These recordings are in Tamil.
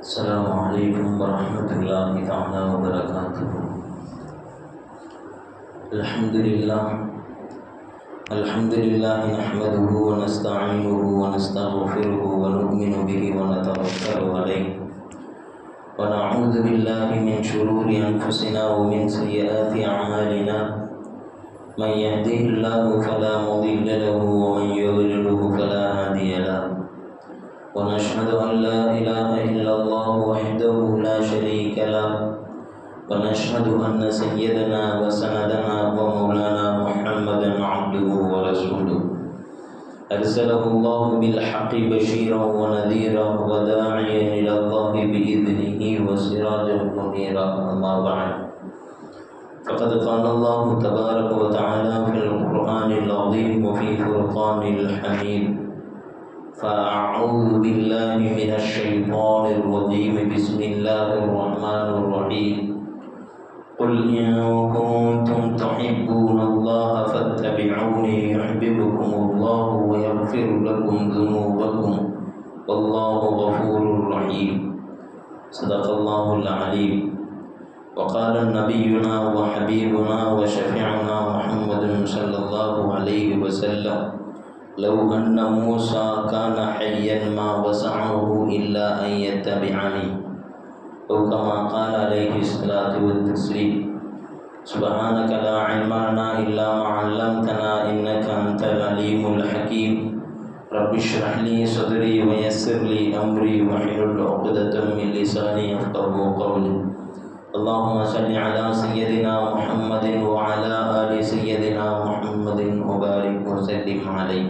السلام عليكم ورحمة الله تعالى وبركاته. الحمد لله نحمده ونستعينه ونستغفره ونؤمن به ونتوكل عليه ونعوذ بالله من شرور أنفسنا ومن سيئات أعمالنا. من يهده الله فلا مضل له ومن يضلله فلا هادي له. ونشهد أن لا إله إلا الله وحده لا شريك له. ونشهد أن سيدنا وسندنا ومولانا محمدا عبده ورسوله أرسله الله بالحق بشيرا ونذيرا وداعيا إلى الله بإذنه وسراجا منيرا. أما بعد، فقد قال الله تبارك وتعالى في القرآن العظيم وفي فرقان الحميد: فأعوذ بالله من الشيطان الرجيم. بسم الله الرحمن الرحيم. قل إن كنتم تحبون الله فاتبعوني يحببكم الله ويغفر لكم ذنوبكم والله غفور رحيم. صدق الله العليم. وقال نبينا وحبيبنا وشفيعنا محمد صلى الله عليه وسلم: لو أن موسى كان حيا ما وسعه إلا أن يتبعني، أو كما قال عليه الصلاة والتسليم. سبحانك لا علم لنا إلا ما علمتنا إنك أنت العليم الحكيم. رب اشرح لي صدري ويسر لي أمري واحلل عقدة من لساني يفقهوا قولي. اللهم صل على سيدنا محمد وعلى آل سيدنا محمد وبارك وسلم عليه.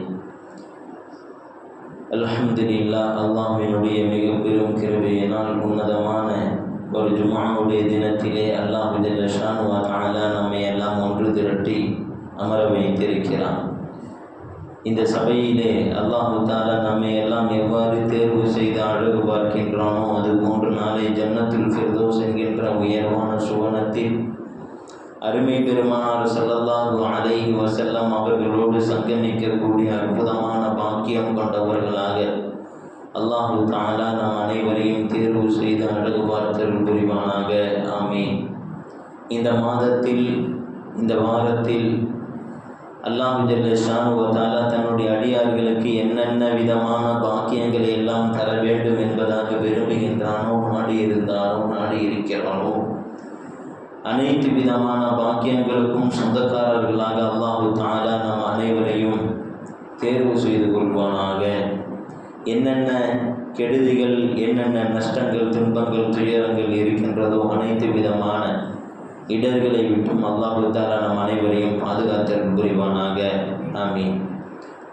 அல்ஹம்துலில்லாஹ். அல்லாஹ்வினுடைய மிக பெரும் கிருபையினால் உன்னதமான ஒரு ஜும்ஆவுடைய தினத்திலே அல்லாஹ் ஜல்ல ஷானு வ தஆலா நம்மை எல்லாம் ஒன்று திரட்டி அமர வைத்திருக்கிறான். இந்த சபையிலே அல்லாஹ் தஆலா நம்மை எல்லாம் எவ்வாறு தேர்வு செய்து அழகு பார்க்கின்றானோ அதுபோன்று நாளை ஜன்னத்துல் ஃபிர்தௌஸ் என்கின்ற உயர்வான சுவனத்தில் அருமை பெருமானார் ஸல்லல்லாஹு அலைஹி வஸல்லம் அவர்களோடு சங்கமிக்கக்கூடிய அற்புதமான பாக்கியம் கொண்டவர்களாக அல்லாஹ் தஆலா நம் அனைவரையும் தேர்வு செய்து அழகு பார்த்தருள் புரிவானாக. ஆமீன். இந்த மாதத்தில், இந்த வாரத்தில் அல்லாஹ் ஜல்ல ஷானு வ தஆலா தன்னுடைய அடியார்களுக்கு என்னென்ன விதமான பாக்கியங்களை எல்லாம் தர வேண்டும் என்பதாக விரும்புகின்றானோ, நாடி இருந்தானோ, நாடி இருக்கிறானோ அனைத்து விதமான பாக்கியங்களுக்கும் சொந்தக்காரர்களாக அல்லாஹ் தஆலா நம் அனைவரையும் தேர்வு செய்து கொள்வானாக. என்னென்ன கெடுதிகள், என்னென்ன நஷ்டங்கள், துன்பங்கள், துயரங்கள் இருக்கின்றதோ அனைத்து விதமான இடர்களை விட்டும் அல்லாஹ் தஆலா நம் அனைவரையும் பாதுகாத்தல் புரிவானாக. ஆமீன்.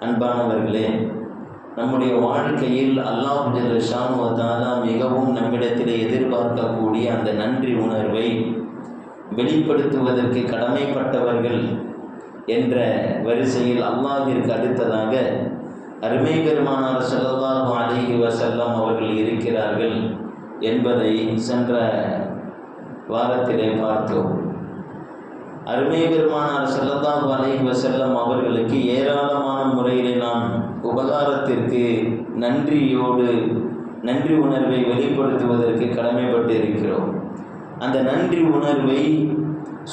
அன்பானவர்களே, நம்முடைய வாழ்க்கையில் அல்லாஹ் ஜல்ல ஷானு வ தஆலா மிகவும் நம்மிடத்திலே எதிர்பார்க்கக்கூடிய அந்த நன்றி உணர்வை வெளிப்படுத்துவதற்கு கடமைப்பட்டவர்கள் என்ற வரிசையில் அல்லாஹ்விற்கு அடுத்ததாக அருமை பெருமானார் ஸல்லல்லாஹு அலைஹி வஸல்லம் அவர்கள் இருக்கிறார்கள் என்பதை சென்ற வாரத்திலே பார்த்தோம். அருமை பெருமானார் ஸல்லல்லாஹு அலைஹி வஸல்லம் அவர்களுக்கு ஏராளமான முறையிலே நாம் உபகாரத்திற்கு நன்றியோடு நன்றி உணர்வை வெளிப்படுத்துவதற்கு கடமைப்பட்டு இருக்கிறோம். அந்த நன்றி உணர்வை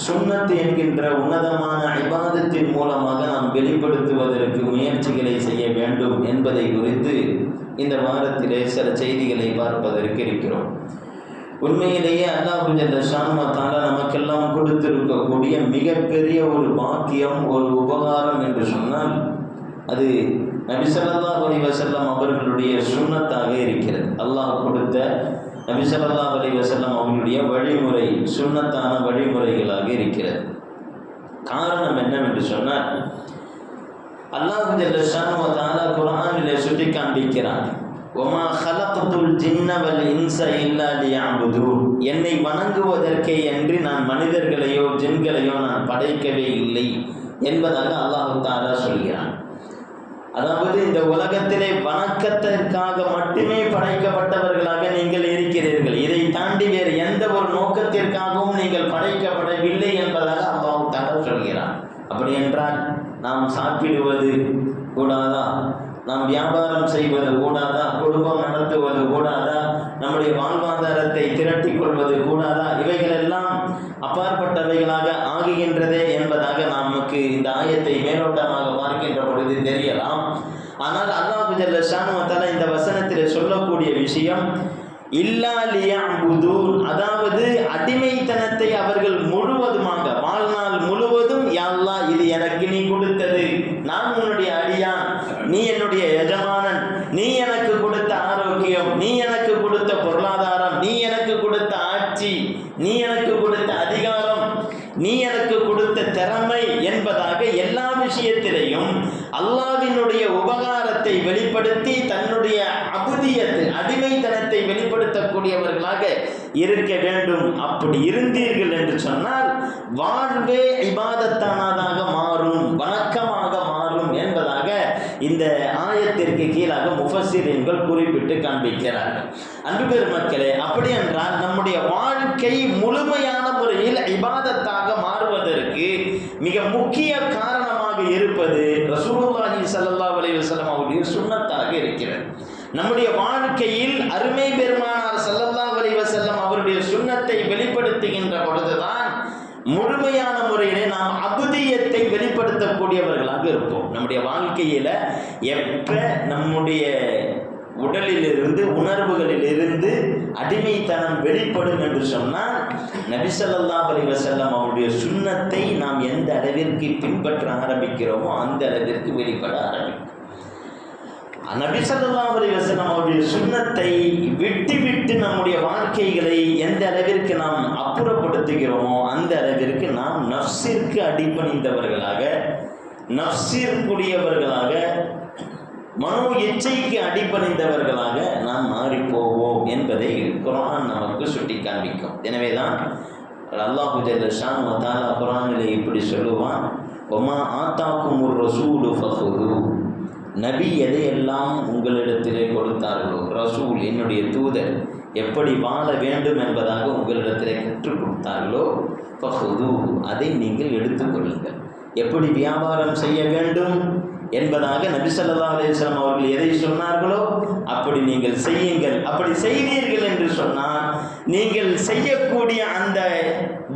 சுன்னத் என்கின்ற உன்னதமான இபாதத்தின் மூலமாக நாம் வெளிப்படுத்துவதற்கு முயற்சிகளை செய்ய வேண்டும் என்பதை குறித்து இந்த வாரத்திலே சில செய்திகளை பார்ப்பதற்கு இருக்கிறோம். உண்மையிலேயே அல்லாஹ் ஜல்ல ஷானு வ தஆலா நமக்கெல்லாம் கொடுத்திருக்கக்கூடிய மிகப்பெரிய ஒரு பாக்கியம், ஒரு உபகாரம் என்று சொன்னால் அது நபி ஸல்லல்லாஹு அலைஹி வஸல்லம் அவர்களுடைய சுன்னத்தாக இருக்கிறது. அல்லாஹ் கொடுத்த நபி ஸல்லல்லாஹு அலைஹி வஸல்லம் அவர்களுடைய வழிமுறை சுன்னத்தான வழிமுறைகளாக இருக்கிறது. காரணம் என்னவென்று சொன்னால், அல்லாஹ் ஜல்ல ஷானு வ தஆலா குர்ஆனிலே சுட்டி காண்பிக்கிறான்: வமா ஹலக்துல் ஜின்ன வல் இன்ஸ இல்லா லியஅபுதூன். என்னை வணங்குவதற்கே அன்றி நான் மனிதர்களையோ ஜின்களையோ நான் படைக்கவே இல்லை என்பதாக அல்லாஹ் தஆலா சொல்கிறான். அதாவது இந்த உலகத்திலே வணக்கத்திற்காக மட்டுமே படைக்கப்பட்டவர்களாக நீங்கள் இருக்கிறீர்கள். இதை தாண்டி வேறு எந்த ஒரு நோக்கத்திற்காகவும் நீங்கள் படைக்கப்படவில்லை என்பதாக அல்லாஹ் தஆலா சொல்கிறான். அப்படி என்றால் நாம் சாப்பிடுவது கூடாதா? நாம் வியாபாரம் செய்வது கூடாதா? குடும்பம் நடத்துவது கூடாதா? நம்முடைய வாழ்வாதாரத்தை திரட்டிக் கொள்வது கூடாதா? இவைகள் எல்லாம் அப்பாற்பட்டவைகளாக ஆகுகின்றதே என்பதாக நமக்கு இந்த ஆயத்தை மேலோட்டமாக பார்க்கின்ற பொழுது தெரியலாம். ஆனால் அல்லாஹ் ஜல்ல ஷானஹு வ தஆலா இந்த வசனத்தில் சொல்லக்கூடிய விஷயம் இல்லா லியஅபுதூன், அதாவது அடிமைத்தனத்தை அவர்கள் முழுவதுமாக வாழ்நாள் முழுவதும் யா அல்லாஹ் இது எனக்கு நீ கொடுத்தது, நான் உன்னுடைய அடியான், நீ என்னுடைய எஜமானன், நீ எனக்கு கொடுத்த ஆரோக்கியம், நீ எனக்கு கொடுத்த பொருளாதாரம், நீ எனக்கு கொடுத்த ஆட்சி, நீ எனக்கு கொடுத்த அதிகாரம், நீ எனக்கு கொடுத்த திறமை என்பதாக எல்லா விஷயத்திலையும் அல்லாஹ்வினுடைய உபகாரத்தை வெளிப்படுத்தி தன்னுடைய அபுதியத்து அடிமைத்தனத்தை வெளிப்படுத்தக்கூடியவர்களாக இருக்க வேண்டும். அப்படி இருந்தீர்கள் என்று சொன்னால் வாழ்வே இபாதத்தானதாக மாறும், வணக்கமாக மாறும் என்பதாக இந்த ஆயத்திற்கு கீழாக முஃபஸ்ஸிரீன்கள் குறிப்பிட்டு காண்பிக்கிறார்கள். அன்பு பெருமக்களே, அப்படி என்றால் நம்முடைய வாழ்க்கை முழுமையான முறையில் இபாதத்தாக மாறுவதற்கு மிக முக்கிய காரணமாக இருப்பது ரசூலுல்லாஹி ஸல்லல்லாஹு அலைஹி வஸல்லம் அவருடைய சுன்னத்தாக இருக்கிறது. நம்முடைய வாழ்க்கையில் அருமை பெருமானார் ஸல்லல்லாஹு அலைஹி வஸல்லம் அவருடைய சுன்னத்தை வெளிப்படுத்துகின்ற பொழுதுதான் முழுமையான முறையிலே நாம் அபுதியத்தை வெளிப்படுத்தக்கூடியவர்களாக இருப்போம். நம்முடைய வாழ்க்கையில எப்ப நம்முடைய உடலிலிருந்து உணர்வுகளிலிருந்து அடிமைத்தனம் வெளிப்படும் என்று சொன்னால் நபி ஸல்லல்லாஹு அலைஹி வஸல்லம் அவருடைய சுன்னத்தை நாம் எந்த அளவிற்கு பின்பற்ற ஆரம்பிக்கிறோமோ அந்த அளவிற்கு வெளிப்பட ஆரம்பிக்கும். நபி ஸல்லல்லாஹு அலைஹி வஸல்லம் அவருடைய சுன்னத்தை விட்டு நம்முடைய வாழ்க்கைகளை எந்த அளவிற்கு நாம் அப்புறப்படுத்துகிறோமோ அந்த அளவிற்கு நாம் நஃப்ஸிற்கு அடிபணிந்தவர்களாக, நஃப்ஸிற்குரியவர்களாக, மனோ இச்சைக்கு அடிபணிந்தவர்களாக நாம் மாறிப்போவோம் என்பதை குர்ஆன் நமக்கு சுட்டி காண்பிக்கும். எனவேதான் அல்லாஹ் ஜல்ல ஷானஹு வ தஆலா குர்ஆனிலே இப்படி சொல்லுவான், வமா ஆதாக்குமுர் ரசூலு ஃபஹுது, நபி எதையெல்லாம் உங்களிடத்திலே கொடுத்தார்களோ, ரசூல் என்னுடைய தூதர் எப்படி வாழ வேண்டும் என்பதாக உங்களிடத்திலே கற்றுக் கொடுத்தார்களோ, ஃபஹுது அதை நீங்கள் எடுத்துக்கொள்ளுங்கள். எப்படி வியாபாரம் செய்ய வேண்டும் என்பதாக நபி ஸல்லல்லாஹு அலைஹி வஸல்லம் அவர்கள் எதை சொன்னார்களோ அப்படி நீங்கள் செய்யுங்கள். அப்படி செய்தீர்கள் என்று சொன்னால் நீங்கள் செய்யக்கூடிய அந்த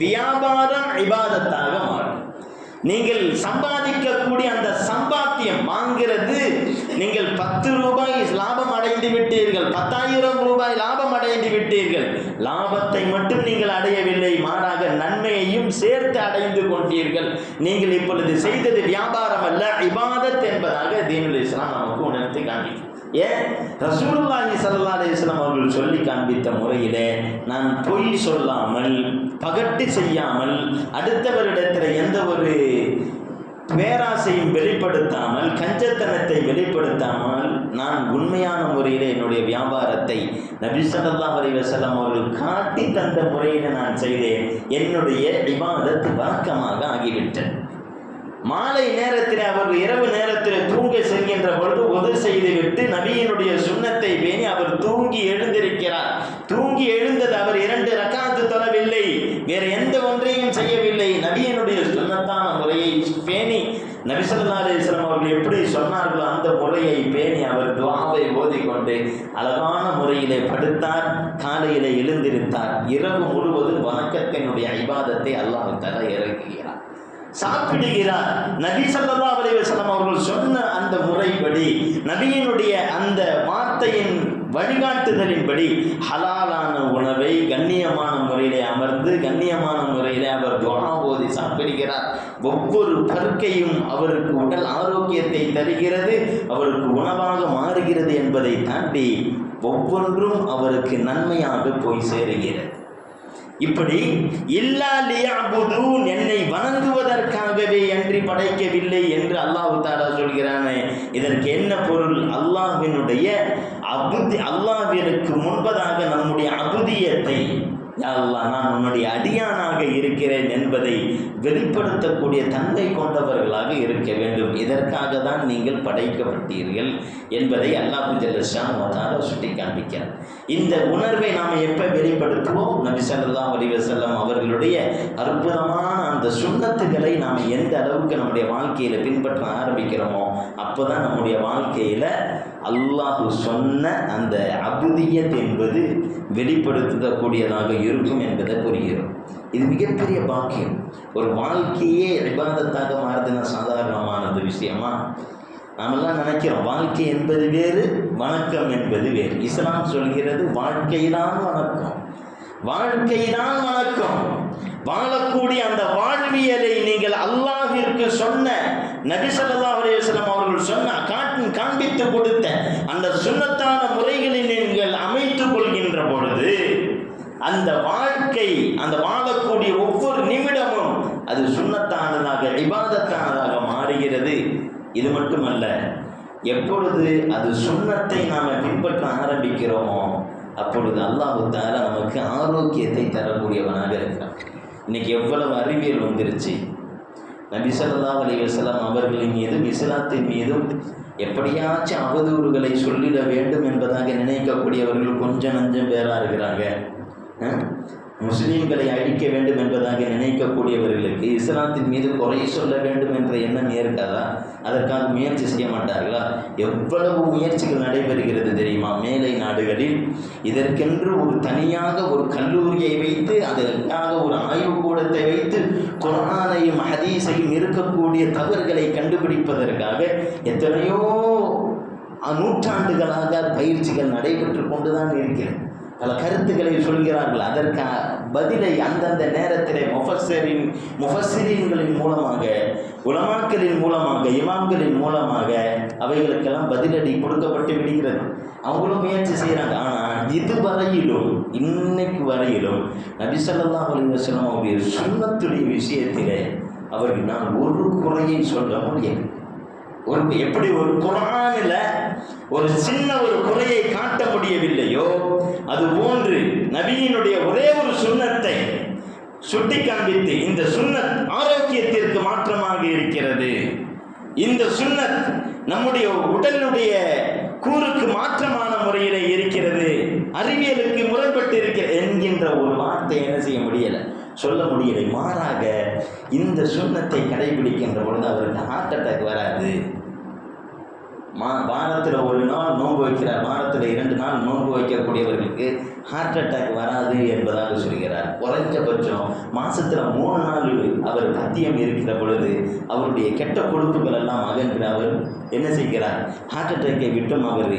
வியாபாரம் இபாதத்தாக மாறும். நீங்கள் சம்பாதிக்கக்கூடிய அந்த சம்பாத்தியம் வாங்கிறது, நீங்கள் 10 ரூபாய் லாபம் அடைந்து விட்டீர்கள், 10,000 ரூபாய் லாபம் அடைந்து விட்டீர்கள். லாபத்தை மட்டும் நீங்கள் அடையவில்லை, மாறாக நன்மையையும் சேர்த்து அடைந்து கொண்டீர்கள். நீங்கள் இப்பொழுது செய்தது வியாபாரம் அல்ல, இபாதத் என்பதாக தீனுல் இஸ்லாம் நமக்கு உணர்த்தி காண்பிக்கும். ஏன் ரசூலுல்லாஹி ஸல்லல்லாஹு அலைஹி வஸல்லம் அவர்கள் சொல்லி காண்பித்த முறையிலே நான் பொய் சொல்லாமல், பகட்டு செய்யாமல், அடுத்தவரிடத்தில் எந்த ஒரு பேராசையும் வெளிப்படுத்தாமல், கஞ்சத்தனத்தை வெளிப்படுத்தாமல் நான் உண்மையான முறையில் என்னுடைய வியாபாரத்தை நபி ஸல்லல்லாஹு அலைஹி வஸல்லம் அவர்கள் காட்டி தந்த முறையில் நான் செய்தேன். என்னுடைய இபாதத் வழக்கமாக ஆகிவிட்டது. மாலை நேரத்தில் அவர்கள் இரவு நேரத்தில் தூங்க செல்கின்ற பொழுது உது செய்துவிட்டு நபியினுடைய சுன்னத்தை பேணி அவர் தூங்கி எழுந்திருக்கிறார். தூங்கி எழுந்தது அவர் 2 ரக்காத்து தொழவில்லை, வேறு எந்த ஒன்றையும் செய்யவில்லை. நபியினுடைய சுன்னத்தான முறையை பேணி நபி ஸல்லல்லாஹு அலைஹி வஸல்லம் அவர்கள் எப்படி சொன்னார்களோ அந்த முறையை பேணி அவர் துஆவை ஓதிக்கொண்டு அழகான முறையிலே படுத்தார். காலையிலே எழுந்திருத்தார். இரவு முழுவதும் வணக்கத்தினுடைய இபாதத்தை அல்லாஹ் தஆலா இறக்குகிறார், சாப்பிடுகிறார். நபி ஸல்லல்லாஹு அலைஹி வஸல்லம் அவர்கள் சொன்ன அந்த முறைப்படி, நபியினுடைய அந்த வார்த்தையின் வழிகாட்டுதலின்படி ஹலாலான உணவை கண்ணியமான முறையிலே அமர்ந்து கண்ணியமான முறையிலே அவர் துஆ ஓதி சாப்பிடுகிறார். ஒவ்வொரு பருக்கையும் அவருக்கு உடல் ஆரோக்கியத்தை தருகிறது, அவருக்கு உணவாக மாறுகிறது என்பதை தாண்டி ஒவ்வொன்றும் அவருக்கு நன்மையாக போய் சேருகிறது. இப்படி இல்லா லியஅபுதூன், என்னை வணங்குவதற்காகவே அன்றி படைக்கவில்லை என்று அல்லாஹ் தஆலா சொல்கிறானே, இதற்கு என்ன பொருள்? அல்லாஹ்வினுடைய அல்லாஹ்விற்கு முன்பதாக நம்முடைய அபுதியத்தை, யா அல்லாஹ் நான் உன்னுடைய அடியானாக இருக்கிறேன் என்பதை வெளிப்படுத்தக்கூடிய தன்மை கொண்டவர்களாக இருக்க வேண்டும். இதற்காக தான் நீங்கள் படைக்கப்பட்டீர்கள் என்பதை அல்லாஹ் ஜல்ல ஷானஹு வ தஆலா சுட்டி காண்பிக்கிறார். இந்த உணர்வை நாம் எப்போ வெளிப்படுத்துவோம்? நபி ஸல்லல்லாஹு அலைஹி வஸல்லம் அவர்களுடைய அற்புதமான அந்த சுன்னத்துகளை நாம் எந்த அளவுக்கு நம்முடைய வாழ்க்கையில் பின்பற்ற ஆரம்பிக்கிறோமோ அப்போ தான் நம்முடைய வாழ்க்கையில் அல்லாஹ் சொன்ன அந்த அபுதியத் என்பது வெளிப்படுத்தக்கூடியதாக இருக்கும் என்பதை புரிகிறோம். இது மிகப்பெரிய பாக்கியம். ஒரு வாழ்க்கையே இபாதத்தாக மாறுதுன்னா சாதாரணமானது விஷயமா? நாமெல்லாம் நினைக்கிறோம் வாழ்க்கை என்பது வேறு, வணக்கம் என்பது வேறு. இஸ்லாம் சொல்கிறது வாழ்க்கைதான் வணக்கம், வாழ்க்கைதான் வணக்கம். வாழக்கூடிய அந்த வாழ்வியலை நீங்கள் அல்லாஹ்விற்கு சொன்ன நபி ஸல்லல்லாஹு அலைஹி வஸல்லம் அவர்கள் சொன்ன காண்பித்து கொடுத்த அந்த சுன்னத்தான முறைகளை நீங்கள் அமைத்துக் கொள்கின்ற பொழுது அந்த வாழ்க்கை, அந்த வாழக்கூடிய ஒவ்வொரு நிமிடமும் அது சுன்னத்தானதாக இபாதத்தானதாக மாறுகிறது. இது மட்டுமல்ல, எப்பொழுது அது சுன்னத்தை நாம் பின்பற்ற ஆரம்பிக்கிறோமோ அப்பொழுது அல்லாஹ் தஆலா நமக்கு ஆரோக்கியத்தை தரக்கூடியவனாக இருக்கிறான். இன்னைக்கு எவ்வளவு அறிவியல் வந்துருச்சு. நபி ஸல்லல்லாஹு அலைஹி வஸல்லம் அவர்களின் மீதும் இஸ்லாத்தின் மீதும் எப்படியாச்சும் அவதூறுகளை சொல்லிட வேண்டும் என்பதாக நினைக்கக்கூடியவர்கள் கொஞ்சம் நஞ்சம் பேராக இருக்கிறாங்க. முஸ்லீம்களை அழிக்க வேண்டும் என்பதாக நினைக்கக்கூடியவர்களுக்கு இஸ்லாத்தின் மீது குறை சொல்ல வேண்டும் என்ற எண்ணம் ஏற்காதா? அதற்காக முயற்சி செய்ய மாட்டார்களா? எவ்வளவு முயற்சிகள் நடைபெறுகிறது தெரியுமா? மேலை நாடுகளில் இதற்கென்று ஒரு தனியாக ஒரு கல்லூரியை வைத்து அதற்காக ஒரு ஆய்வுக்கூடத்தை வைத்து குர்ஆனையும் ஹதீஸையும் இருக்கக்கூடிய தவறுகளை கண்டுபிடிப்பதற்காக எத்தனையோ நூற்றாண்டுகளாக பயிற்சிகள் நடைபெற்று கொண்டுதான் இருக்கிறது. பல கருத்துக்களை சொல்கிறார்கள். அதற்கு பதிலை அந்தந்த நேரத்திலே முஃபஸ்ஸிரீன்களின் மூலமாக, உலமாக்களின் மூலமாக, இமாம்களின் மூலமாக அவைகளுக்கெல்லாம் பதிலடி கொடுக்கப்பட்டு விடுகிறது. அவங்களும் முயற்சி செய்கிறாங்க. ஆனால் இதுவரையிலும், இன்னைக்கு வரையிலும் நபி ஸல்லல்லாஹு அலைஹி வஸல்லம் அவருடைய சுன்னத்துடைய விஷயத்திலே அவர்கள் நான் ஒரு குறையை சொல்ல முடியும். எப்படி ஒரு குர்ஆனில் ஒரு சின்ன ஒரு குறையை காட்ட முடியவில்லையோ அதுபோன்று நபியினுடைய ஒரே ஒரு சுன்னத்தை சுட்டி காண்பித்து இந்த சுன்னத் ஆரோக்கியத்திற்கு மாற்றமாக இருக்கிறது, இந்த சுன்னத் நம்முடைய உடலுடைய கூறுக்கு மாற்றமான முறையிலே இருக்கிறது, அறிவியலுக்கு முரண்பட்டு இருக்கிறது என்கின்ற ஒரு வார்த்தை என்ன செய்ய முடியலை, சொல்ல முடியலை. மாறாக இந்த சுன்னத்தை கடைபிடிக்கின்ற பொழுது அவருக்கு ஹார்ட் அட்டாக் வராது. வாரத்தில் ஒரு நாள் நோன்பு வைக்கிறார், வாரத்தில் 2 நாள் நோன்பு வைக்கக்கூடியவர்களுக்கு ஹார்ட் அட்டாக் வராது என்பதாக சொல்கிறார். குறைஞ்சபட்சம் மாதத்தில் 3 நாள் அவர் பத்தியம் இருக்கிற பொழுது அவருடைய கெட்ட கொழுப்புகள் எல்லாம் அகன்று அவர் என்ன செய்கிறார், ஹார்ட் அட்டாக்கை விட்டும் அவர்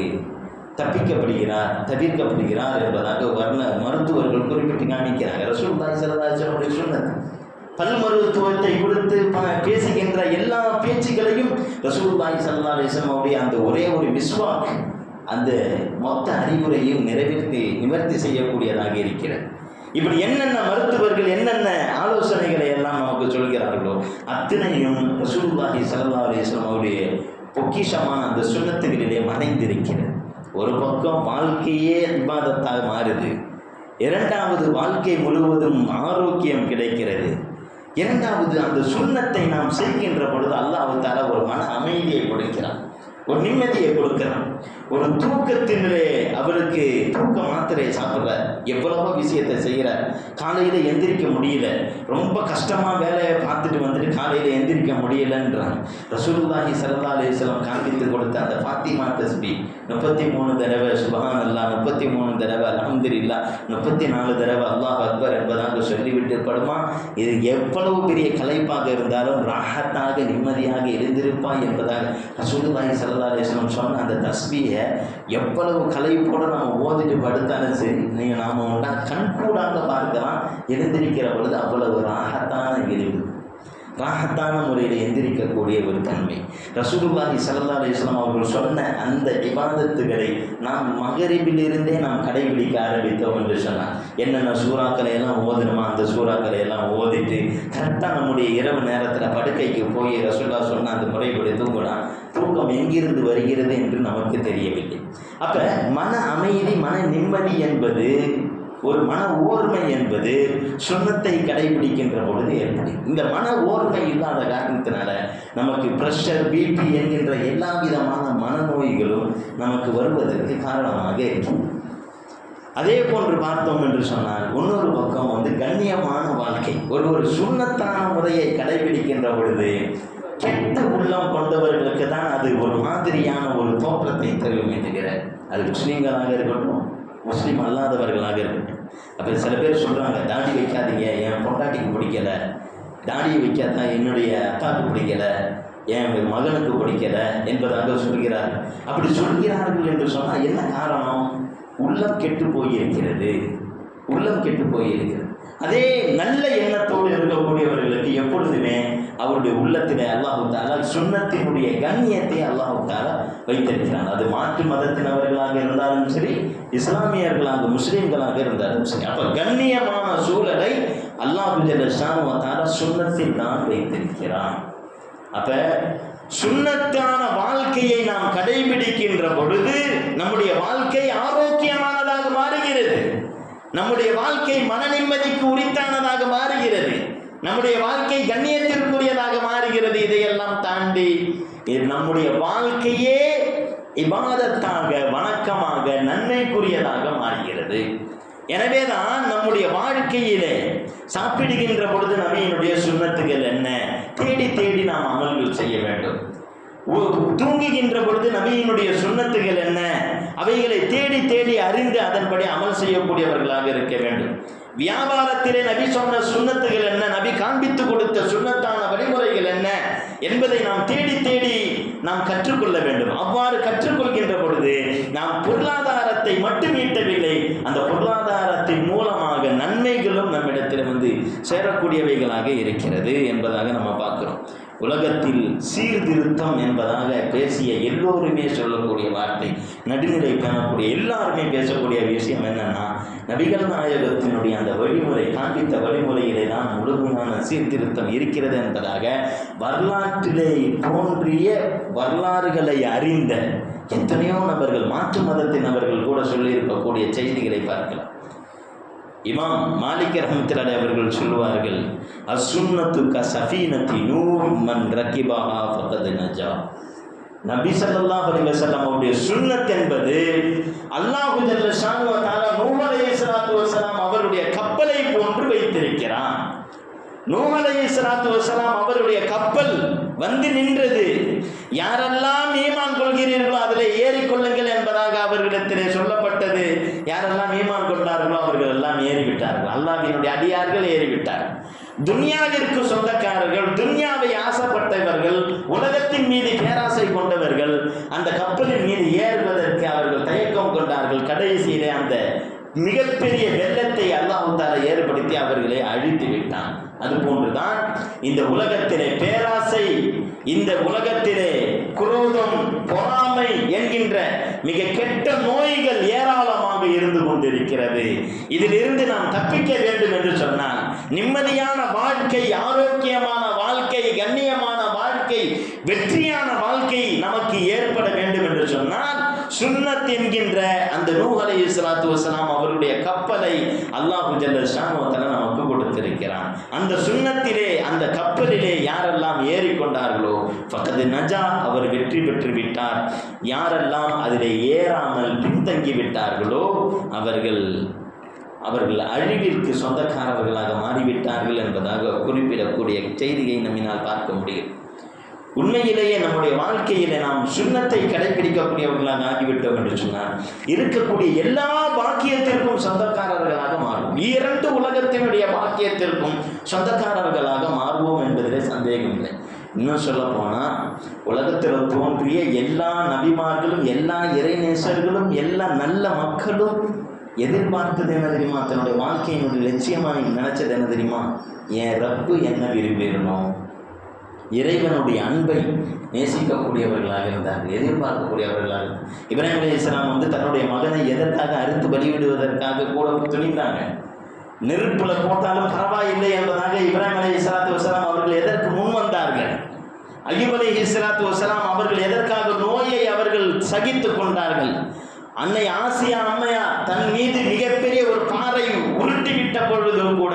தவிர்க்கப்படுகிறார் என்பதாக மருத்துவர்கள் குறிப்பிட்டு காணிக்கிறாங்க. ரசூலுல்லாஹி ஸல்லல்லாஹு அலைஹி வஸல்லம் சொன்னது பல் மருத்துவத்தை கொடுத்து பேசுகின்ற எல்லா பேச்சுகளையும் ரசூலுல்லாஹி ஸல்லல்லாஹு அலைஹி வஸல்லம் அவருடைய அந்த ஒரே ஒரு மிஸ்வாக் அந்த மொத்த அறிவுரையும் நிவர்த்தி செய்யக்கூடியதாக இருக்கிறது. இப்படி என்னென்ன மருத்துவர்கள் என்னென்ன ஆலோசனைகளை எல்லாம் நமக்கு சொல்கிறார்களோ அத்தனையும் ரசூலுல்லாஹி ஸல்லல்லாஹு அலைஹி வஸல்லம் அவருடைய பொக்கிஷமான அந்த சுன்னத்துகளிலே மறைந்திருக்கிறது. ஒரு பக்கம் வாழ்க்கையே இபாதத்தாக மாறுது, இரண்டாவது வாழ்க்கை முழுவதும் ஆரோக்கியம் கிடைக்கிறது, இரண்டாவது அந்த சுன்னத்தை நாம் செய்கின்ற பொழுது அல்லாஹ் தஆலா ஒரு மன அமைதியை கொடுக்கிறான், ஒரு நிம்மதியை கொடுக்கிறான். ஒரு தூக்கத்திலே அவருக்கு தூக்க மாத்திரை சாப்பிட்றார், எவ்வளவோ விஷயத்தை செய்கிறார், காலையில் எந்திரிக்க முடியல, ரொம்ப கஷ்டமாக வேலையை பார்த்துட்டு வந்துட்டு காலையில் எந்திரிக்க முடியலன்றான். ரசூலுல்லாஹி ஸல்லல்லாஹு அலைஹி வஸல்லம் காண்பித்து கொடுத்த அந்த ஃபாத்திமா தஸ்பீ 33 தடவை சுப்ஹானல்லாஹ், 33 தடவை அல்ஹம்துலில்லாஹ், 34 தடவை அல்லாஹ் அக்பர் என்பதாக சொல்லிவிட்டு படுமா. இது எவ்வளவு பெரிய களைப்பாக இருந்தாலும் ராஹத்தாக நிம்மதியாக எழுந்திருப்பாய் என்பதாக ரசூலுல்லாஹி ஸல்லல்லாஹு அலைஹி வஸல்லம் சொன்ன அந்த தஸ்பீயை எவ்வளவு கலைப்போடு நாம் ஓதிட்டு படுத்தாலும் சரி, நாம் உண்டா கண்கூடாக பார்க்கலாம். எழுந்திருக்கிற பொழுது அவ்வளவு ராகத்தான எழுது, ராகத்தான முறையில் எந்திரிக்கக்கூடிய ஒரு தன்மை. ரசூலுல்லாஹி ஸல்லல்லாஹு அலைஹி வஸல்லம் அவர்கள் சொன்ன அந்த இபாதத்துகளை நாம் மகரிபிலிருந்தே நாம் கடைபிடிக்க ஆரம்பித்தோம் என்று சொன்னார். என்னென்ன சூறாக்களை எல்லாம் ஓதணுமா அந்த சூறாக்களை எல்லாம் ஓதிட்டு கரெக்டாக நம்முடைய இரவு நேரத்தில் படுக்கைக்கு போய் ரசூலுல்லாஹ் சொன்ன அந்த முறைப்படி தூங்கினா தூக்கம் எங்கிருந்து வருகிறது என்று நமக்கு தெரியவில்லை. அப்போ மன அமைதி, மன நிம்மதி என்பது, ஒரு மன ஓர்மை என்பது சுன்னத்தை கடைபிடிக்கின்ற பொழுது ஏற்படும். இந்த மன ஓர்மை இல்லாத காரணத்தினால நமக்கு பிரஷர், பிபி என்கின்ற எல்லா விதமான மனநோய்களும் நமக்கு வருவதற்கு காரணமாக இருக்கும். அதே போன்று பார்த்தோம் என்று சொன்னால் இன்னொரு பக்கம் கண்ணியமான வாழ்க்கை, ஒரு சுன்னத்தான முறையை கடைபிடிக்கின்ற பொழுது கெட்ட உள்ளம் கொண்டவர்களுக்கு தான் அது ஒரு மாதிரியான ஒரு தோற்றத்தை தருமே தவிர, அது முஸ்லீம்களாக இருக்கட்டும், முஸ்லீம் அல்லாதவர்களாக இருக்கட்டும். அப்போ சில பேர் சொல்கிறாங்க, தாடி வைக்காதீங்க, என் பொண்டாட்டிக்கு பிடிக்கலை, தாடியை வைக்காதா என்னுடைய அக்காவுக்கு பிடிக்கலை, என் மகனுக்கு பிடிக்கலை என்பதாக சொல்கிறார். அப்படி சொல்கிறார்கள் என்று சொன்னால் என்ன காரணம்? உள்ளம் கெட்டு போயிருக்கிறது, உள்ளம் கெட்டு போயிருக்கிறது. அதே நல்ல எண்ணத்தோடு இருக்கக்கூடியவர்களுக்கு எப்பொழுதுமே அவருடைய உள்ளத்திலே அல்லாஹு தஆலா சுன்னத்தினுடைய கண்ணியத்தை அல்லாஹு தஆலா வைத்திருக்கிறான். அது மாற்று மதத்தினவர்களாக இருந்தாலும் சரி, இஸ்லாமியர்களாக முஸ்லீம்களாக இருந்தாலும் சரி. அப்போ கண்ணியமான சூழலை அல்லாஹு ஜல்ல ஷானுஹு வ தஆலா சுன்னத்தில் தான் வைத்திருக்கிறான். அப்போ சுன்னத்தான வாழ்க்கையை நாம் கடைபிடிக்கின்ற பொழுது நம்முடைய வாழ்க்கை ஆரோக்கியமானதாக மாறுகிறது, நம்முடைய வாழ்க்கை மன நிம்மதிக்கு உரித்தானதாக மாறுகிறது, நம்முடைய வாழ்க்கை கண்ணியத்திற்குரியதாக மாறுகிறது. இதையெல்லாம் தாண்டி நம்முடைய வாழ்க்கையே இபாதத்தாக, வணக்கமாக, நன்மைக்குரியதாக மாறுகிறது. எனவேதான் நம்முடைய வாழ்க்கையிலே சாப்பிடுகின்ற பொழுது நபியினுடைய சுன்னத்துகள் என்ன தேடி தேடி நாம் அமல்கள் செய்ய வேண்டும். தூங்குகின்ற பொழுது நபியினுடைய சுன்னத்துகள் என்ன அவைகளை தேடி தேடி அறிந்து அதன்படி அமல் செய்யக்கூடியவர்களாக இருக்க வேண்டும். வியாபாரத்திலே நபி சொன்ன சுன்னத்துகள் என்ன, நபி காண்பித்து கொடுத்த சுன்னத்தான வழிமுறைகள் என்ன என்பதை நாம் தேடி தேடி நாம் கற்றுக்கொள்ள வேண்டும். அவ்வாறு கற்றுக்கொள்கின்ற பொழுது நாம் பொருளாதாரத்தை மட்டும் ஈட்டவில்லை, அந்த பொருளாதாரத்தின் மூலமாக நன்மைகளும் நம்மிடத்தில் சேரக்கூடியவைகளாக இருக்கிறது என்பதாக நம்ம பார்க்கிறோம். உலகத்தில் சீர்திருத்தம் என்பதாக பேசிய எல்லோருமே சொல்லக்கூடிய வார்த்தை, நடுநிலை காணக்கூடிய எல்லாருமே பேசக்கூடிய விஷயம் என்னன்னா, நபிகள் நாயகத்தினுடைய அந்த வழிமுறை, காண்பித்த வழிமுறையிலே தான் முழுமையான சீர்திருத்தம் இருக்கிறது என்பதாக வரலாற்றிலே தோன்றிய வரலாறுகளை அறிந்த எத்தனையோ நபர்கள், மாற்று மதத்தினவர்கள் கூட சொல்லியிருக்கக்கூடிய செய்திகளை பார்க்கலாம். இமாம் மாலிக் ரஹ்மத்துல்லாஹி அவர்கள் சொல்லுவார்கள், அஸ்ஸுன்னத்து கஸஃபீனத்தி நூர் மன் ரகிபஹா ஃபகத் நஜா. நபி ஸல்லல்லாஹு அலைஹி வஸல்லம் அவருடைய சுன்னத் என்பது அல்லாஹ் ஜல்ல ஷானுஹு வ தஆலா நூஹ் அலைஹிஸ்ஸலாத்து வஸலாம் அவருடைய கப்பலை போன்று வைத்திருக்கிறான். நூஹ் அலைஹிஸ்ஸலாத்து வஸலாம் அவருடைய கப்பல் வந்து நின்றது. யாரெல்லாம் ஈமான் கொள்கிறீர்களோ அதில் ஏறிக்கொள்ளுங்கள் என்பதாக அவர்களிடத்திலே சொல்லப்பட்டது. யாரெல்லாம் ஈமான் கொண்டார்களோ அவர்கள் எல்லாம் ஏறிவிட்டார்கள். அல்லாஹ்வினுடைய அடியார்கள் ஏறிவிட்டார்கள். துன்யாவிற்கு சொந்தக்காரர்கள், துன்யாவை ஆசைப்பட்டவர்கள், உலகத்தின் மீது பேராசை கொண்டவர்கள் அந்த கப்பலின் மீது ஏறுவதற்கு அவர்கள் தயக்கம் கொண்டார்கள். கடைசியிலே அந்த மிகப்பெரிய வெள்ளத்தை அல்லாஹ் தஆலா ஏற்படுத்தி அவர்களை அழித்து விட்டான். அதுபோன்றுதான் இந்த உலகத்திலே பேராசை, இந்த உலகத்திலே குரோதம், பொறாமை என்கின்ற மிக கெட்ட நோய்கள் ஏராளமாக இருந்து கொண்டிருக்கிறது. இதிலிருந்து நாம் தப்பிக்க வேண்டும் என்று சொன்னால் நிம்மதியான வாழ்க்கை, ஆரோக்கியமான வாழ்க்கை, கண்ணியமான வாழ்க்கை, வெற்றியான வாழ்க்கை நமக்கு ஏற்பட வேண்டும் என்று சொன்னால் சுன்னத் என்கின்ற அந்த நூஹ் அலைஹிஸ்ஸலாத்து வஸலாம் அவருடைய கப்பலை அல்லாஹ் ஜல்ல ஷானுஹு வ தஆலா நமக்கு கொடுத்திருக்கிறான். அந்த சுன்னத்திலே, அந்த கப்பலிலே யாரெல்லாம் ஏறிக்கொண்டார்களோ ஃபகத் நஜா, அவர் வெற்றி பெற்று விட்டார். யாரெல்லாம் அதிலே ஏறாமல் பின்தங்கி விட்டார்களோ அவர்கள் அழிவிற்கு சொந்தக்காரர்களாக மாறிவிட்டார்கள் என்பதாக குறிப்பிடக்கூடிய செய்தியை நம்மினால் பார்க்க முடியும். உண்மையிலேயே நம்முடைய வாழ்க்கையிலே நாம் சுன்னத்தை கடைபிடிக்கக்கூடியவர்களாக ஆகிவிட்டோம் என்று சொன்னால் இருக்கக்கூடிய எல்லா பாக்கியத்திற்கும் சொந்தக்காரர்களாக மாறும். இரண்டு உலகத்தினுடைய பாக்கியத்திற்கும் சொந்தக்காரர்களாக மாறுவோம் என்பதிலே சந்தேகம் இல்லை. இன்னும் சொல்ல போனால் உலகத்தில் தோன்றிய எல்லா நபிமார்களும், எல்லா இறைநேசர்களும், எல்லா நல்ல மக்களும் எதிர்பார்த்தது என்ன தெரியுமா? தன்னுடைய வாழ்க்கையினுடைய லட்சியமாக நினைச்சது என்ன தெரியுமா? என் ரப்பு என்ன விரும்பிடணும், இறைவனுடைய அன்பை நேசிக்கக்கூடியவர்களாக இருந்தார்கள், எதிர்பார்க்கக்கூடியவர்களாக. இப்ராஹிம் அலைஹிஸ்ஸலாம் தன்னுடைய மகனை எதற்காக அறுத்து பலிவிடுவதற்காக கூட துணிந்தாங்க. நெருப்புல போட்டாலும் பரவாயில்லை என்பதாக இப்ராஹிம் அலைஹிஸ்ஸலாத்து வஸலாம் அவர்கள் எதற்கு முன் வந்தார்கள்? அய்யூப் அலைஹிஸ்ஸலாத்து வஸலாம் அவர்கள் எதற்காக நோயை அவர்கள் சகித்து கொண்டார்கள்? அன்னை ஆசியா அம்மையார் தன் மீது மிகப்பெரிய ஒரு பாறை உருட்டிவிட்ட பொழுதும் கூட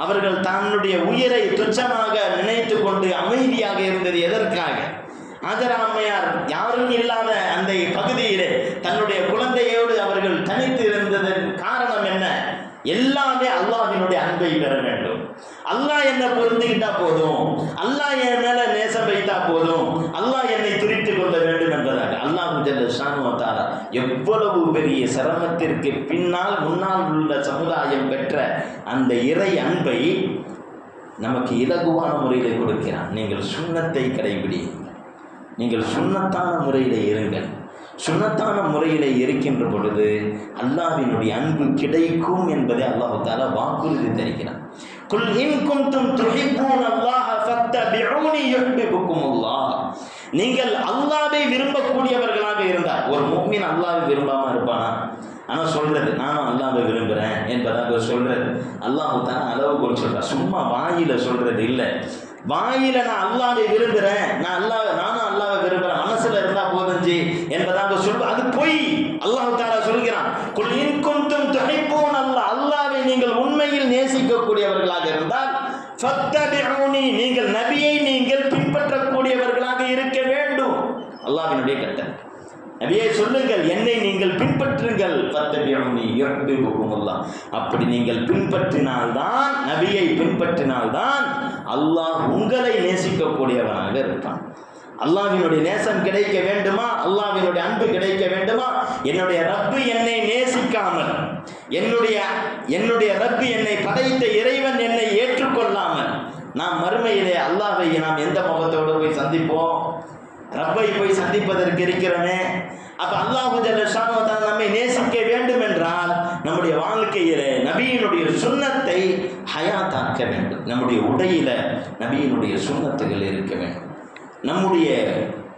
அவர்கள் தன்னுடைய உயிரை துச்சமாக நினைத்து கொண்டு அமைதியாக இருந்தது எதற்காக? ஆஜரா அம்மையார் யாரும் இல்லாத அந்த பகுதியிலே தன்னுடைய குழந்தையோடு அவர்கள் தனித்து இருந்ததன் காரணம் என்ன? எல்லாமே அல்லாஹ்வினுடைய அன்பை பெற வேண்டும். அல்லாஹ் என்னை பொருந்திக்கிட்டா போதும், அல்லாஹ் என் மேல நேசம் வைத்தா போதும், அல்லாஹ் என்னை துரித்துக் கொள்ள வேண்டும் என்பதாக அல்லாஹ் ஜல்ல ஷானு வ தஆலா எவ்வளவு பெரிய சிரமத்திற்கு முன்னால் உள்ள சமுதாயம் பெற்ற அந்த இறை அன்பை நமக்கு இலகுவான முறையில் கொடுக்கிறான். நீங்கள் சுன்னத்தை கடைபிடியுங்கள், நீங்கள் சுன்னத்தான முறையில் இருங்கள். சுன்னத்தான முறையில் இருக்கின்ற பொழுது அல்லாஹ்வினுடைய அன்பு கிடைக்கும் என்பதை அல்லாஹ் தஆலா வாக்குறுதி தருகிறான். குல் இன் குன்தும் துஹிப்பூனல்லாஹ ஃபத்தபிஊனி யுஹ்பிபுக்குமுல்லாஹ். நீங்கள் அல்லாஹ்வை விரும்பக்கூடியவர்களாக இருந்தால், ஒரு முஃமின் அல்லாஹ்வை விரும்பாம இருப்பானா? ஆனால் சொல்றது நானும் அல்லாஹ்வை விரும்புகிறேன் என்பதாக சொல்றது. அல்லாஹ் தஆலா அளவுகோல் சொல்றான். சும்மா வாயில சொல்றது இல்லை. வாயில நான் அல்லாஹ்வை விரும்புகிறேன், நானும் அல்லாஹ்வை விரும்புகிறேன், மனசுல இருந்தா போதுஞ்சி என்பதாக சொல்வது அது பொய். அல்லாஹ் தஆலா சொல்கிறான், குல் இன் குன்தும் துஹிப்பூனல்லாஹ், அல்லாஹ்வை நீங்கள் உண்மையில் நேசிக்கக்கூடியவர்களாக இருந்தால் ஃபத்தபிஊனி, நீங்கள் நபியை நீங்கள் பின்பற்றக்கூடியவர்களாக இருக்க வேண்டும். அல்லாஹ்வினுடைய கட்டளை. நபியே சொல்லுங்கள், என்னை நீங்கள் பின்பற்றுங்கள். ஃபத்தபிஊனி யுஹ்பிபுக்குமுல்லாஹ். அப்படி நீங்கள் பின்பற்றினால்தான், நபியை பின்பற்றினால்தான் அல்லாஹ் உங்களை நேசிக்கக்கூடியவனாக இருப்பான். அல்லாஹ்வினுடைய நேசம் கிடைக்க வேண்டுமா? அல்லாஹ்வினுடைய அன்பு கிடைக்க வேண்டுமா? என்னுடைய ரப்பு என்னை நேசிக்காமல், என்னுடைய ரப்பு என்னை படைத்த இறைவன் என்னை ஏற்றுக்கொள்ளாமல் நாம் மறுமையிலே அல்லாஹ்வை நாம் எந்த முகத்தோடு போய் சந்திப்போம்? ரப்பை போய் சந்திப்பதற்கு இருக்கிறோமே. அப்ப அல்லாஹ் ஜல்ல ஷானு தஆலா நம்மை நேசிக்க வேண்டும் என்றால் நம்முடைய வாழ்க்கையிலே நபியினுடைய சுன்னத்தை ஹயாத்தாக்க வேண்டும். நம்முடைய உடையில நபியினுடைய சுன்னத்துகள் இருக்க வேண்டும். நம்முடைய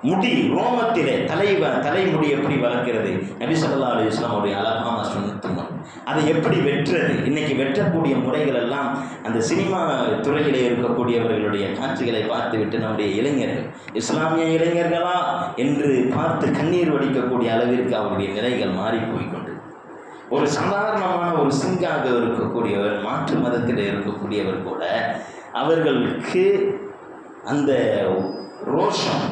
முடி ரோமத்திலே தலைமுடி எப்படி வளர்க்கிறது? நபி ஸல்லல்லாஹு அலைஹி வஸல்லம் உடைய அழகான சுன்னத்துங்க. அதை எப்படி வெட்டுறது? இன்னைக்கு வெட்டக்கூடிய முறைகள் எல்லாம் அந்த சினிமா துறையிலே இருக்கக்கூடியவர்களுடைய காட்சிகளை பார்த்துவிட்டு நம்முடைய இளைஞர்கள் இஸ்லாமிய இளைஞர்களா என்று பார்த்து கண்ணீர் வடிக்கக்கூடிய அளவிற்கு அவருடைய நிலைகள் மாறி போய்கொண்டு, ஒரு சாதாரணமான ஒரு சிங்காக இருக்கக்கூடியவர், மாற்று மதத்தில் இருக்கக்கூடியவர் கூட அவர்களுக்கு அந்த ரோஷம்,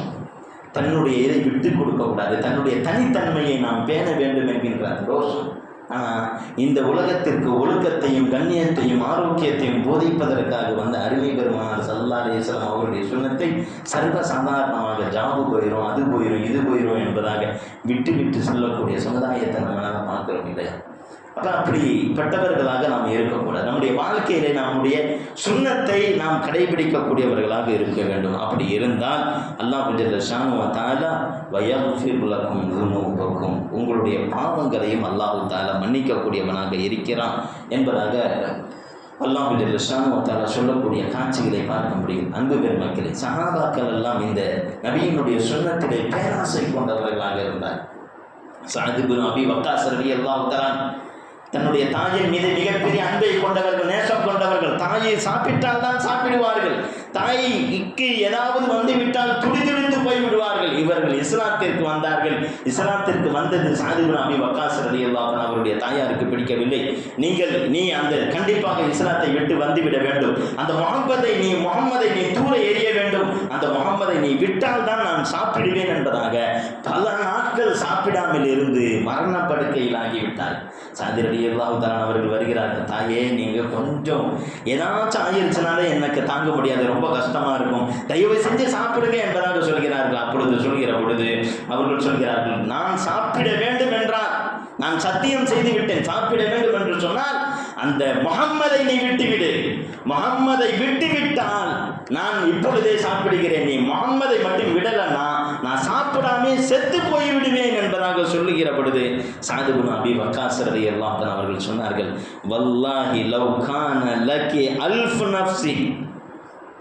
தன்னுடைய இதை விட்டு கொடுக்கக்கூடாது, தன்னுடைய தனித்தன்மையை நாம் பேண வேண்டும் என்கின்ற ரோஷம். ஆனால் இந்த உலகத்திற்கு ஒழுக்கத்தையும் கண்ணியத்தையும் ஆரோக்கியத்தையும் போதிப்பதற்காக வந்த அருமை பெருமானார் ஸல்லல்லாஹு அலைஹி வஸல்லம் அவருடைய சுன்னத்தை சர்வசாதாரணமாக ஜாபு போயிடும், அது போயிடும், இது போயிடும் என்பதாக விட்டு சொல்லக்கூடிய சமுதாயத்தை நம்மளால் பார்க்கிறோம் இல்லையா? அப்போ அப்படிப்பட்டவர்களாக நாம் இருக்கக்கூடாது. நம்முடைய வாழ்க்கையிலே நம்முடைய சுன்னத்தை நாம் கடைபிடிக்கக்கூடியவர்களாக இருக்க வேண்டும். அப்படி இருந்தால் அல்லாஹ் ஜல்ல ஷானு வ தஆலா வயஃபிர் லக்கும் ذுனூபக்கும், உங்களுடைய பாவங்களையும் அல்லாஹ் தஆலா மன்னிக்கக்கூடியவனாக இருக்கிறான் என்பதாக அல்லாஹ் ஜல்ல ஷானு வ தஆலா சொல்லக்கூடிய காட்சிகளை பார்க்க முடியும். அன்பு பெருமக்களே, சஹாபாக்கள் எல்லாம் இந்த நபியினுடைய சுன்னத்திலே பேராசை கொண்டவர்களாக இருந்தார். சஅத் இப்னு அபி வக்காஸ் ரலியல்லாஹு தஆலா தன்னுடைய தாயின் மீது மிகப்பெரிய அன்பை கொண்டவர்கள், நேசம் கொண்டவர்கள். தாயை சாப்பிட்டால் தான் சாப்பிடுவார்கள், தாய்க்கு ஏதாவது வந்துவிட்டால் துடிதுடித்து போய்விடுவார்கள். இவர்கள் இஸ்லாத்திற்கு வந்தார்கள். இஸ்லாத்திற்கு வந்தது சஅத் இப்னு அபி வக்காஸ் ரலியல்லாஹு அன்ஹு அவருடைய தாயாருக்கு பிடிக்கவில்லை. நீ அந்த கண்டிப்பாக இஸ்லாத்தை விட்டு வந்துவிட வேண்டும், அந்த முகம்மதை நீ தூர எறிய வேண்டும், அந்த முகம்மதை நீ விட்டால் தான் நான் சாப்பிடுவேன் என்பதாக பல நாட்கள் சாப்பிடாமல் இருந்து மரணப்படுக்கையில் ஆகிவிட்டார். சஅத் ரலியல்லாஹு தஆலா அவர்கள் வருகிறார்கள், தாயே நீங்கள் கொஞ்சம் ஏதாச்சும் ஆயிருச்சுனாலே எனக்கு தாங்க முடியாது, ரொம்ப கஷ்டமா இருக்கும், தயவு செஞ்சு சாப்பிடுங்க என்பதாக சொல்கிறார்கள். அப்பொழுது சொல்கிற பொழுது அவர்கள் சொல்கிறார்கள், நான் சாப்பிட வேண்டும் என்றால், நான் சத்தியம் செய்து விட்டேன், சாப்பிட வேண்டும் என்று சொன்னால் அந்த முகம்மதை நீ விட்டுவிடு, முகம்மதை விட்டுவிட்டால் நான் இப்பொழுதே சாப்பிடுகிறேன், நீ முகம்மதை மட்டும் விடலன்னா நான் சாப்பிடாமே செத்து போய்விடுவேன் என்பதாக சொல்லுகிற பொழுது சஅத் இப்னு அபி வக்காஸ் ரலியல்லாஹு அன்ஹு அவர்கள் சொன்னார்கள், வல்லாஹி லவ் கான லகி அல்ஃப் நஃப்ஸி,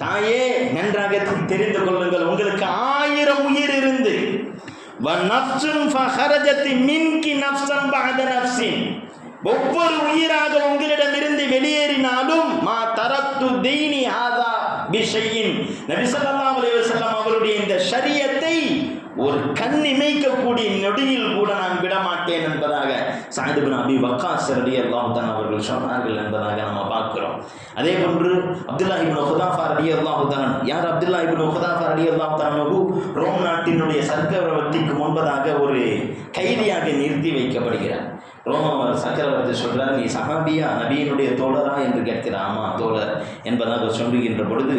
தாயே நன்றாக தெரிந்து கொள்ளுங்கள், உங்களுக்கு 1000 உயிர் இருந்து வநஃப்ஸுன் ஃபஹரஜத் மின்கி நஃப்ஸன் பஅத நஃப்ஸின், ஒவ்வொரு உயிராக உங்களிடமிருந்து வெளியேறினாலும் மா தரக்து தீனி ஹாதா பிஷையின், நபி ஸல்லல்லாஹு அலைஹி வஸல்லம் அவருடைய இந்த ஷரியத்தை ஒரு கண் இமைக்கக்கூடிய நொடியில் கூட நான் விடமாட்டேன் என்பதாக சஅத் இப்னு அபி வக்காஸ் ரலியல்லாஹு தஆலா அவர்கள் சொன்னார்கள் என்பதாக நாம் பார்க்கிறோம். அதே போன்று அப்துல்லாஹ் இப்னு ஹுதாஃபா ரலியல்லாஹு தஆலா, யார் அப்துல்லாஹ் இப்னு ஹுதாஃபா ரலியல்லாஹு தஆலா? ரோம் நாட்டினுடைய சக்கரவர்த்திக்கு முன்பதாக ஒரு கைதியாக நிறுத்தி வைக்கப்படுகிறார். ரோம சக்கரவர்த்தி சொல்கிறார், நீ சஹாபியா, நபியினுடைய தோழரா என்று கேட்கிற. ஆமாம் தோழர் என்பதாக சொல்லுகின்ற பொழுது,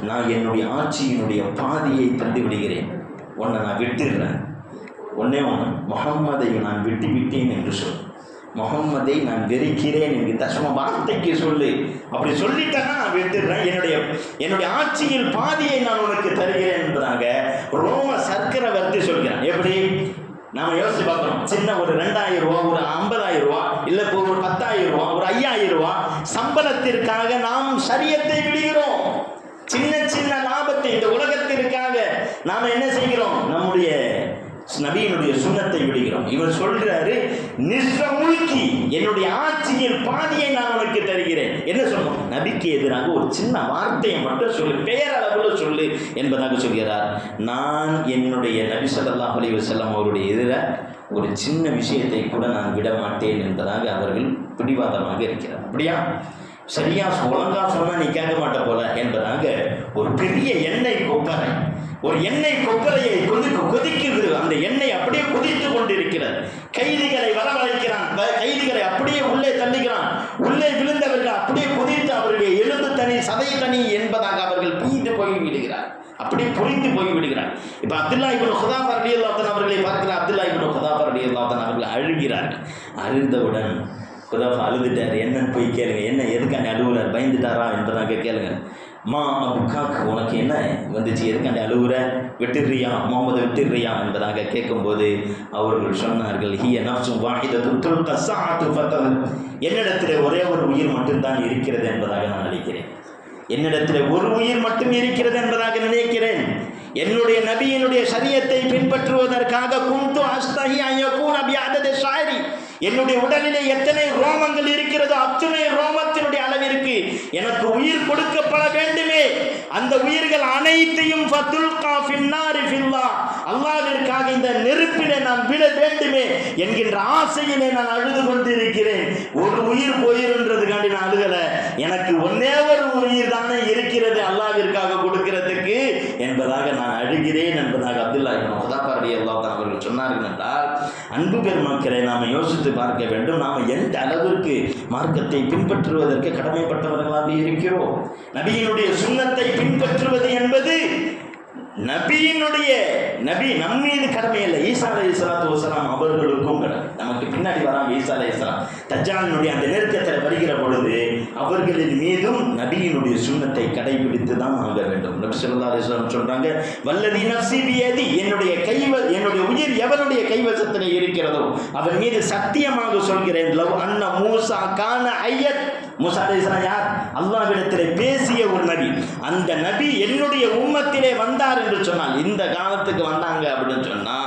நான் என்னுடைய ஆட்சியினுடைய பாதியை தந்து விடுகிறேன், உன்னை நான் விட்டுடுறேன். ஒன்றே ஒன்று, முகம்மதை நான் விட்டு விட்டேன் என்று சொல், முகம்மதை நான் வெறுக்கிறேன் என்று தசம வார்த்தைக்கு சொல்லு. அப்படி சொல்லிட்டேன்னா நான் விட்டுடுறேன், என்னுடைய ஆட்சியில் பாதியை நான் உனக்கு தருகிறேன் என்பதாக ரோம சக்கரவர்த்தி சொல்கிறான். எப்படி நாம யோசிச்சு பார்க்கணும். சின்ன ஒரு 2000 ரூபா, ஒரு 50,000 ரூபா, இல்லை இப்போ ஒரு 10,000 ரூபா, ஒரு 5,000 ரூபா சம்பளத்திற்காக நாம் ஷரியத்தை விடுகிறோம். சின்ன சின்ன லாபத்தை இந்த உலகத்திற்காக நாம் என்ன செய்கிறோம்? நம்முடைய நபியினுடைய சுன்னத்தை விடுகிறோம். இவர் சொல்றாரு, நிஸ்ரமுல்கி, என்னுடைய ஆட்சியில் பாதியை நான் உனக்கு தருகிறேன். என்ன சொல்லணும்? நபிக்கு எதிராக ஒரு சின்ன வார்த்தையை மட்டும் சொல்லு, பெயரளவில் சொல்லு என்பதாக சொல்கிறார். நான் என்னுடைய நபி ஸல்லல்லாஹு அலைஹி வஸல்லம் அவருடைய எதிராக ஒரு சின்ன விஷயத்தை கூட நான் விட மாட்டேன் என்பதாக அவர்கள் பிடிவாதமாக இருக்கிறார். அப்படியா? சரியா ஒழுங்கா சொன்னா நீ கேட்க மாட்ட போல என்பதாக ஒரு பெரிய எண்ணெய் கொப்பரை, ஒரு எண்ணெய் கொப்பரையை கொதிக்கிறது. அந்த எண்ணெய் அப்படியே கொதித்து கொண்டிருக்கிறது. கைதிகளை வரவழைக்கிறான், கைதிகளை அப்படியே உள்ளே தள்ளுகிறான். உள்ளே விழுந்தவர்கள் அப்படியே கொதித்து அவர்களுடைய எலும்பு தனி சதை தனி என்பதாக அவர்கள் பீண்டு போய் விடுகிறார், அப்படியே புரிந்து போய் விடுகிறார். இப்போ அப்துல்லா இப்னு ஹுதாஃபா ரலியல்லாஹு அன்ஹு அவர்களை பார்க்கிறார். அப்துல்லா இப்னு ஹுதாஃபா ரலியல்லாஹு அன்ஹு அவர்கள் அழுகிறார்கள். அழுந்தவுடன் ஹுதாஃபா அழுதுட்டார். என்னன்னு போய் கேளுங்க, என்ன எதுக்காண்டி அழுகுறார், பயந்துட்டாரா என்பதாக கேளுங்க. மா அபுக்காக்கு, உனக்கு என்ன வந்துச்சு, எதுக்காண்டி அழுகுற, விட்டுறியா, முகமது விட்டுறியா என்பதாக கேட்கும்போது அவர்கள் சொன்னார்கள், ஹிய நஃப்ஸுன் வாஹிதத்துன் துல்க ஸாஅத்து ஃபதல், என்னிடத்தில் ஒரே ஒரு உயிர் மட்டும்தான் இருக்கிறது என்பதாக நான் நினைக்கிறேன். என்னிடத்தில் ஒரு உயிர் மட்டும் இருக்கிறது என்பதாக நினைக்கிறேன். என்னுடைய நபியினுடைய ஷரியத்தை பின்பற்றுவதற்காக குந்து அஸ்தஹி அன் யகூன பிஅததி ஷாரி, என்னுடைய உடலிலே எத்தனை ரோமங்கள் இருக்கிறதோ அத்தனை ரோமத்தினுடைய அளவிற்கு எனக்கு உயிர் கொடுக்கப்பட வேண்டுமே. அந்த உயிர்கள் அனைத்தையும் ஃபதுல்கா ஃபின்னாரி ஃபில்லாஹ், அல்லாஹ்விற்காக இந்த நெருப்பிலே நான் விட வேண்டுமே என்கின்ற ஆசையிலே நான் அழுது கொண்டிருக்கிறேன். ஒரு உயிர் போயிருன்றதுக்காண்டி நான் அழுகலை, எனக்கு ஒன்னே ஒரு உயிர் தானே இருக்கிறது அல்லாஹ்விற்காக கொடுக்கிறதுக்கு என்பதாக நான் அழுகிறேன் என்பதாக அப்துல்லா இப்னு ஹுதாஃபா ரலியல்லாஹு அன்ஹு அவர்கள் சொன்னார்கள். என்றால் அன்பு பெருமக்களை நாம் யோசித்து பார்க்க வேண்டும். நாம் எந்த அளவிற்கு மார்க்கத்தை பின்பற்றுவதற்கு கடமைப்பட்டவர்களாக இருக்கிறோம். நபியினுடைய சுன்னத்தை பின்பற்றுவது என்பது நபி நம்மீது கடமை இல்லை, ஈசா அலைஹிஸ்ஸலாத்து வஸலாம் அவர்களுக்கும் கடமை. நமக்கு பின்னாடி வராம ஈசா அலைஹிஸ்ஸலாம் தஜ்ஜாலினுடைய அந்த நெருக்கத்தில் வருகிற பொழுது அவர்களின் மீதும் நபியினுடைய சுன்னத்தை கடைபிடித்து தான் ஆக வேண்டும். நபி ஸல்லல்லாஹு அலைஹி வஸல்லம் சொல்றாங்க, வல்லதி நஃப்ஸி பியதி, என்னுடைய உயிர் எவனுடைய கைவசத்தில் இருக்கிறதோ அவன் மீது சத்தியமாக சொல்கிறேன், லவ் அன்ன மூசா கான ஐயத், மூசா அலைஹிஸ்ஸலாம் யார்? அல்லாஹ்விடத்தில் பேசிய ஒரு நபி. அந்த நபி என்னுடைய உம்மத்திலே வந்தார் என்று சொன்னால், இந்த காலத்துக்கு வந்தாங்க அப்படின்னு சொன்னா,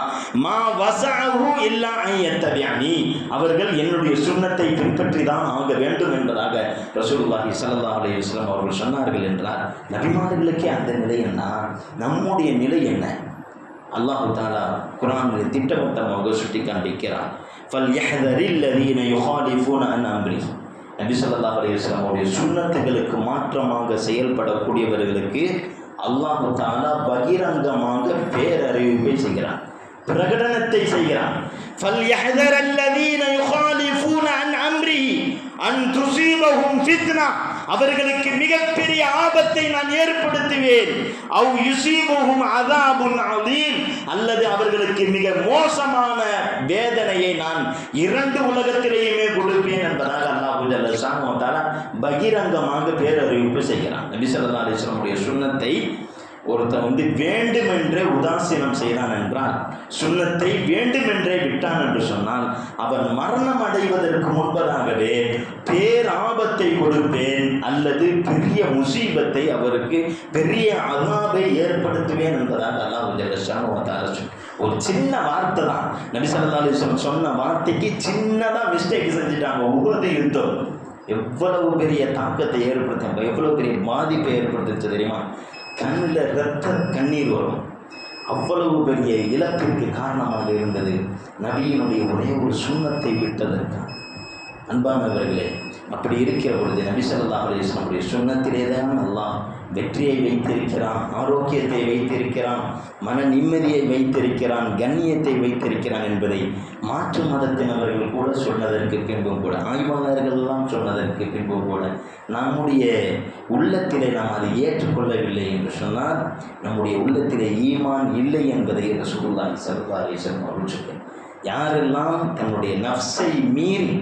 மா வஸஅஹு இல்லா அன் யத்தபிஅனி, அவர்கள் என்னுடைய சுன்னத்தை பின்பற்றி தான் ஆக வேண்டும் என்பதாக ரசூலுல்லாஹி ஸல்லல்லாஹு அலைஹி வஸல்லம் அவர்கள் சொன்னார்கள். என்றார் நபிமார்களுக்கே அந்த நிலை என்ன, நம்முடைய நிலை என்ன? அல்லாஹ் தஆலா குர்ஆனில் திட்டவட்டமாக சுட்டி காண்பிக்கிறார். ஃபல்யஹ்தரில்லதீன யுகாலிஃபூன அன் அம்ரி, நபி ஸல்லல்லாஹு அலைஹி வஸல்லம் அவருடைய சுன்னத்துகளுக்கு மாற்றமாக செயல்படக்கூடியவர்களுக்கு அல்லாஹ் தஆலா பகிரங்கமாக பேரறிவிப்பை செய்கிறான், பிரகடனத்தை செய்கிறான். ஃபல்யஹ்தரல்லதீன யுகாலிஃபூன அன் அம்ரி அன் துஸீபஹும் ஃபித்னா, அவர்களுக்கு மிகப்பெரிய ஆபத்தை நான் ஏற்படுத்துவேன். அவ் யுஸீபுஹும் அஸாபுன் அதீம், அல்லது அவர்களுக்கு மிக மோசமான வேதனையை நான் இரண்டு உலகத்திலேயுமே கொடுப்பேன் என்பதாக அல்லாஹ் ஜல்ல ஷானஹு வ தஆலா பகிரங்கமாக பேரறிவிப்பு செய்கிறான். நபி ஸல்லல்லாஹு அலைஹி வஸல்லம் சுன்னத்தை ஒருத்தன் வேண்டுமென்றே உதாசீனம் செய்தான் என்றால், சுன்னத்தை வேண்டுமென்றே விட்டான் என்று சொன்னால், அவன் மரணம் அடைவதற்கு முன்பதாகவே பேராபத்தை கொடுப்பேன் அல்லது பெரிய முசீபத்தை, அவருக்கு பெரிய அஸாபை ஏற்படுத்துவேன் என்பதாக அல்லாஹ் ஜல்ல ஷானஹு வ தஆலா ஒரு சின்ன வார்த்தை தான். நபி ஸல்லல்லாஹு அலைஹி வஸல்லம் சொன்ன வார்த்தைக்கு சின்னதாக மிஸ்டேக் செஞ்சுட்டாங்க. உஹது யுத்தம் எவ்வளவு பெரிய தாக்கத்தை ஏற்படுத்த, எவ்வளவு பெரிய பாதிப்பை ஏற்படுத்துச்சு தெரியுமா? கண்ணில் இரத்த கண்ணீர் வரும். அவ்வளவு பெரிய இழப்பிற்கு காரணமாக இருந்தது நபியினுடைய ஒரே ஒரு சுன்னத்தை விட்டதற்காக. அன்பானவர்களே, அப்படி இருக்கிற பொழுது நபி ஸல்லல்லாஹு அலைஹி வஸல்லம் சுன்னத்திலே தான் அல்லாஹ் வெற்றியை வைத்திருக்கிறான், ஆரோக்கியத்தை வைத்திருக்கிறான், மன நிம்மதியை வைத்திருக்கிறான், கண்ணியத்தை வைத்திருக்கிறான் என்பதை மாற்று மதத்தினவர்கள் கூட சொன்னதற்கு பின்பும் கூட, ஆய்வாளர்கள்லாம் சொன்னதற்கு பின்பும் கூட நம்முடைய உள்ளத்திலே நாம் அதை ஏற்றுக்கொள்ளவில்லை என்று சொன்னால் நம்முடைய உள்ளத்திலே ஈமான் இல்லை என்பதை ரசூலுல்லாஹி ஸல்லல்லாஹு அலைஹி வஸல்லம் அவர்கள் சொல்கிறார். யாரெல்லாம் தன்னுடைய நஃப்ஸை மீறி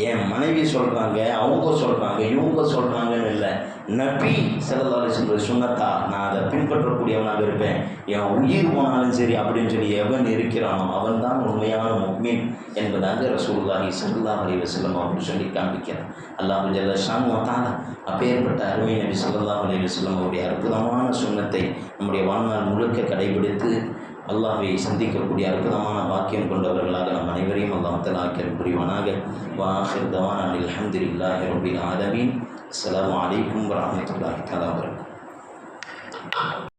என் மனைவி சொல்கிறாங்க, அவங்க சொல்கிறாங்க, இவங்க சொல்கிறாங்கன்னு இல்லை, நபி ஸல்லல்லாஹு அலைஹி வஸல்லம் சுன்னத்தா நான் அதை பின்பற்றக்கூடியவனாக இருப்பேன், என் உயிர் போனாலும் சரி அப்படின்னு சொல்லி எவன் இருக்கிறானோ அவன் தான் உண்மையான முஃமின் என்பதாக ரசூலுல்லாஹி ஸல்லல்லாஹு அலைஹி வஸல்லம் அப்படின்னு சொல்லி காண்பிக்கிறான். அல்லாஹ் ஜல்ல ஷானு வ தஆலா அப்பேற்பட்ட அருமை நபி ஸல்லல்லாஹு அலைஹி வஸல்லம் அவருடைய அற்புதமான சுன்னத்தை நம்முடைய வாழ்நாள் முழுக்க கடைபிடித்து அல்லாஹ்வை சந்திக்கக்கூடிய அற்புதமான பாக்கியம் கொண்டவர்களாக நம் அனைவரையும் அல்லாஹ் தஆலா ஆக்கியருள் புரிவானாக. வஆகிர் தவானா அல்ஹம்துலில்லாஹி ரப்பில் ஆலமீன். அஸ்ஸலாமு அலைக்கும் வரஹ்மத்துல்லாஹி தஆலா வபரகாத்துஹு.